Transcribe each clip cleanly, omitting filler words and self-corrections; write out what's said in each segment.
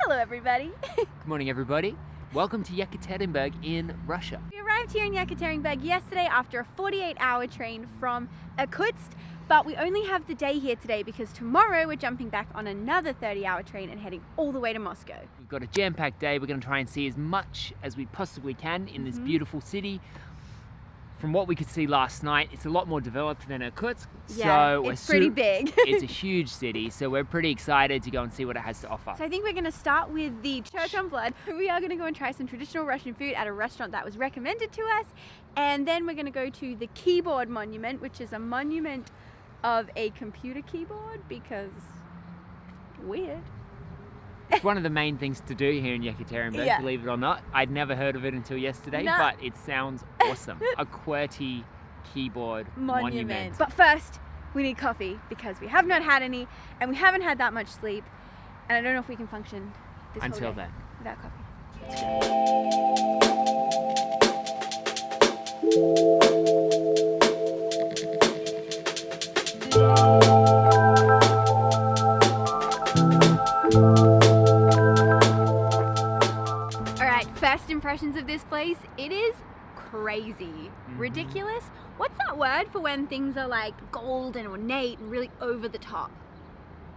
Hello everybody! Good morning everybody. Welcome to Yekaterinburg in Russia. We arrived here in Yekaterinburg yesterday after a 48-hour train from Irkutsk, but we only have the day here today because tomorrow we're jumping back on another 30-hour train and heading all the way to Moscow. We've got a jam-packed day. We're going to try and see as much as we possibly can in this beautiful city. From what we could see last night, it's a lot more developed than Irkutsk. Yeah, so it's pretty big. It's a huge city, so we're pretty excited to go and see what it has to offer. So I think we're going to start with the Church on Blood. We are going to go and try some traditional Russian food at a restaurant that was recommended to us. And then we're going to go to the Keyboard Monument, which is a monument of a computer keyboard because weird. It's one of the main things to do here in Yekaterinburg, believe it or not. I'd never heard of it until yesterday, but it sounds awesome. A QWERTY keyboard monument. But first, we need coffee because we have not had any and we haven't had that much sleep. And I don't know if we can function this until whole day then without coffee. First impressions of this place, it is crazy. Ridiculous. What's that word for when things are like gold and ornate and really over the top?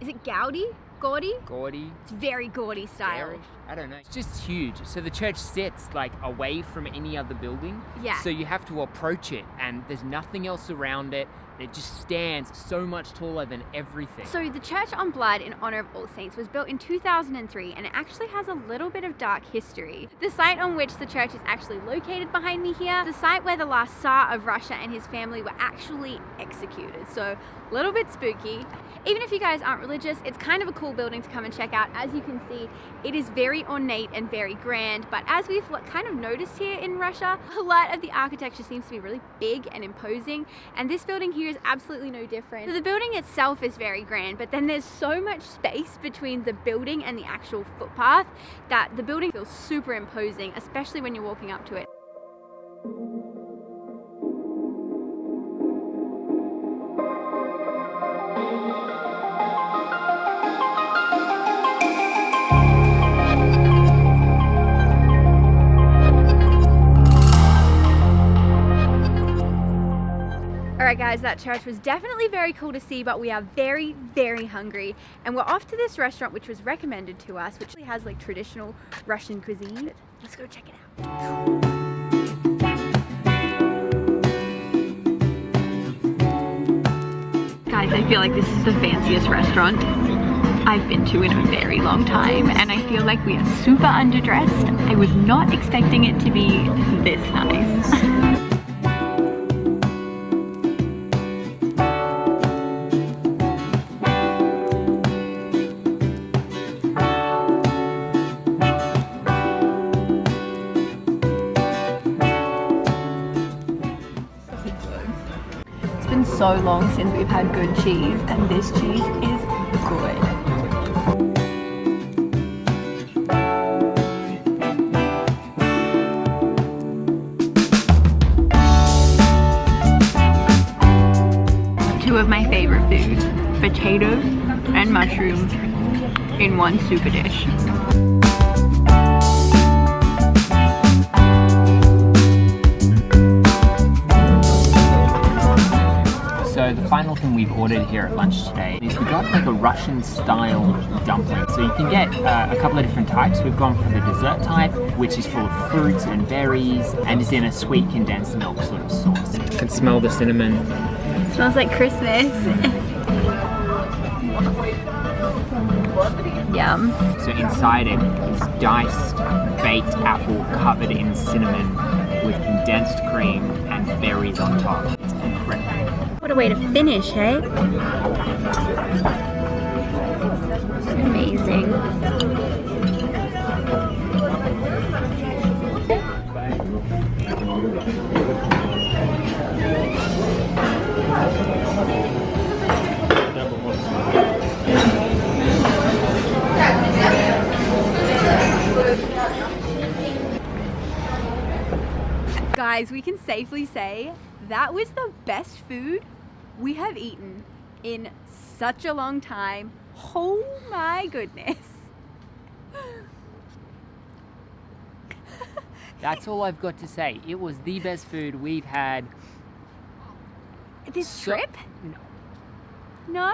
Is it gaudy? Gaudy? Gaudy. It's very gaudy style. Garish. I don't know. It's just huge. So the church sits like away from any other building. Yeah. So you have to approach it and there's nothing else around it. It just stands so much taller than everything. So the Church on Blood in honor of All Saints was built in 2003 and it actually has a little bit of dark history. The site on which the church is actually located behind me here, the site where the last Tsar of Russia and his family were actually executed. So a little bit spooky. Even if you guys aren't religious, it's kind of a cool building to come and check out. As you can see, it is very ornate and very grand, but as we've kind of noticed here in Russia, a lot of the architecture seems to be really big and imposing, and this building here is absolutely no different. So the building itself is very grand, but then there's so much space between the building and the actual footpath that the building feels super imposing, especially when you're walking up to it. Alright guys, that church was definitely very cool to see, but we are very, very hungry. And we're off to this restaurant which was recommended to us, which has like traditional Russian cuisine. Let's go check it out. Guys, I feel like this is the fanciest restaurant I've been to in a very long time, and I feel like we are super underdressed. I was not expecting it to be this nice. It's been so long since we've had good cheese, and this cheese is good. Two of my favorite foods, potatoes and mushrooms in one super dish. So the final thing we've ordered here at lunch today is we got like a Russian style dumpling. So you can get a couple of different types. We've gone for the dessert type, which is full of fruits and berries and is in a sweet condensed milk sort of sauce. You can smell the cinnamon. It smells like Christmas. Yum. So inside it is diced baked apple covered in cinnamon with condensed cream and berries on top. It's incredible. What a way to finish, hey? Amazing. Guys, we can safely say that was the best food we have eaten in such a long time. Oh my goodness. That's all I've got to say. It was the best food we've had. This trip? No. No?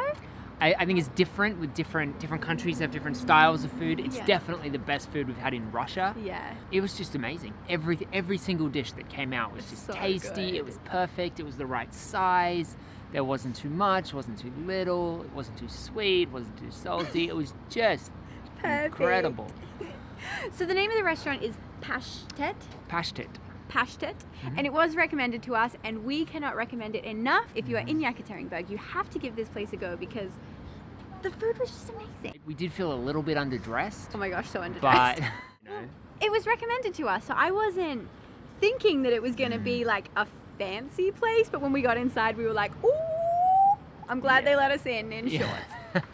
I think it's different with different countries have different styles of food. It's Yeah. definitely the best food we've had in Russia. Yeah. It was just amazing. Every single dish that came out was just So tasty. good. It was perfect. It was the right size. There wasn't too much, wasn't too little. It wasn't too sweet, wasn't too salty. It was just Perfect. incredible. So the name of the restaurant is Pashtet. Pashtet. Pashtet, and it was recommended to us, and we cannot recommend it enough. If you are in Yekaterinburg, you have to give this place a go because the food was just amazing. We did feel a little bit underdressed, Oh my gosh, so underdressed. but you know, It was recommended to us, so I wasn't thinking that it was going to be like a fancy place, but when we got inside, we were like, ooh, I'm glad they let us in shorts.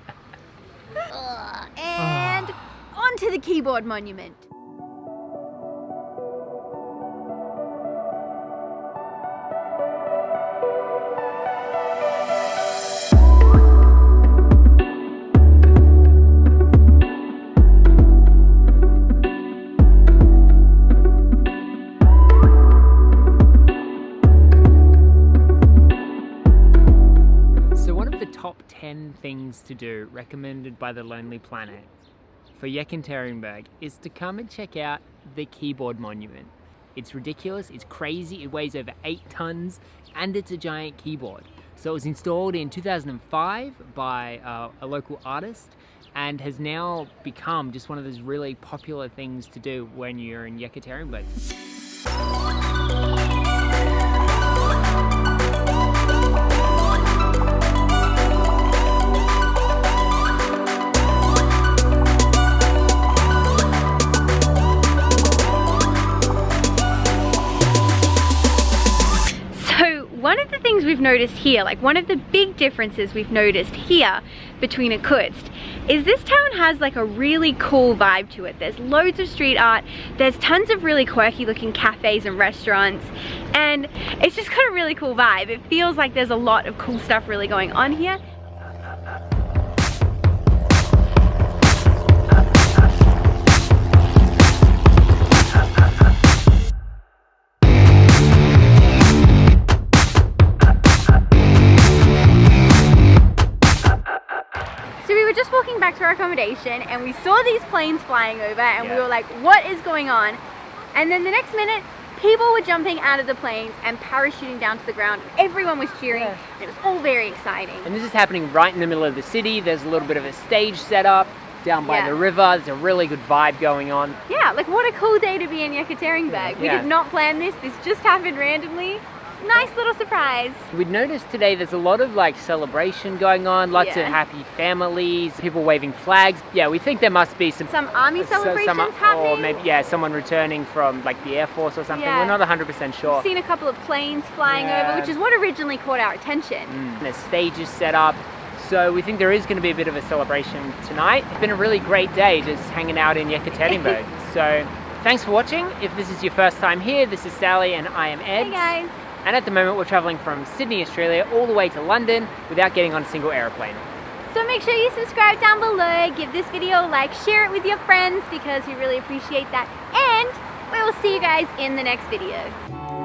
And on to the keyboard monument. top 10 things to do recommended by the Lonely Planet for Yekaterinburg is to come and check out the keyboard monument. It's ridiculous, it's crazy, it weighs over 8 tons and it's a giant keyboard. So it was installed in 2005 by a local artist and has now become just one of those really popular things to do when you're in Yekaterinburg. One of the things we've noticed here, like one of the big differences we've noticed here between Yakutsk is this town has like a really cool vibe to it. There's loads of street art, there's tons of really quirky looking cafes and restaurants, and it's just got a really cool vibe. It feels like there's a lot of cool stuff really going on here. Just walking back to our accommodation and we saw these planes flying over and we were like, what is going on? And then the next minute people were jumping out of the planes and parachuting down to the ground. Everyone was cheering. It was all very exciting. And this is happening right in the middle of the city. There's a little bit of a stage set up down by the river. There's a really good vibe going on. Yeah, like what a cool day to be in Yekaterinburg. We did not plan this. This just happened randomly. Nice little surprise. We'd noticed today there's a lot of like celebration going on, lots of happy families, people waving flags. Yeah, we think there must be some army celebrations happening. Or maybe, someone returning from like the Air Force or something. We're not 100% sure. We've seen a couple of planes flying over, which is what originally caught our attention. There's stages set up. So we think there is going to be a bit of a celebration tonight. It's been a really great day just hanging out in Yekaterinburg. So thanks for watching. If this is your first time here, this is Sally and I am Ed. Hey guys. And at the moment we're traveling from Sydney, Australia all the way to London without getting on a single aeroplane. So make sure you subscribe down below, give this video a like, share it with your friends because we really appreciate that. And we will see you guys in the next video.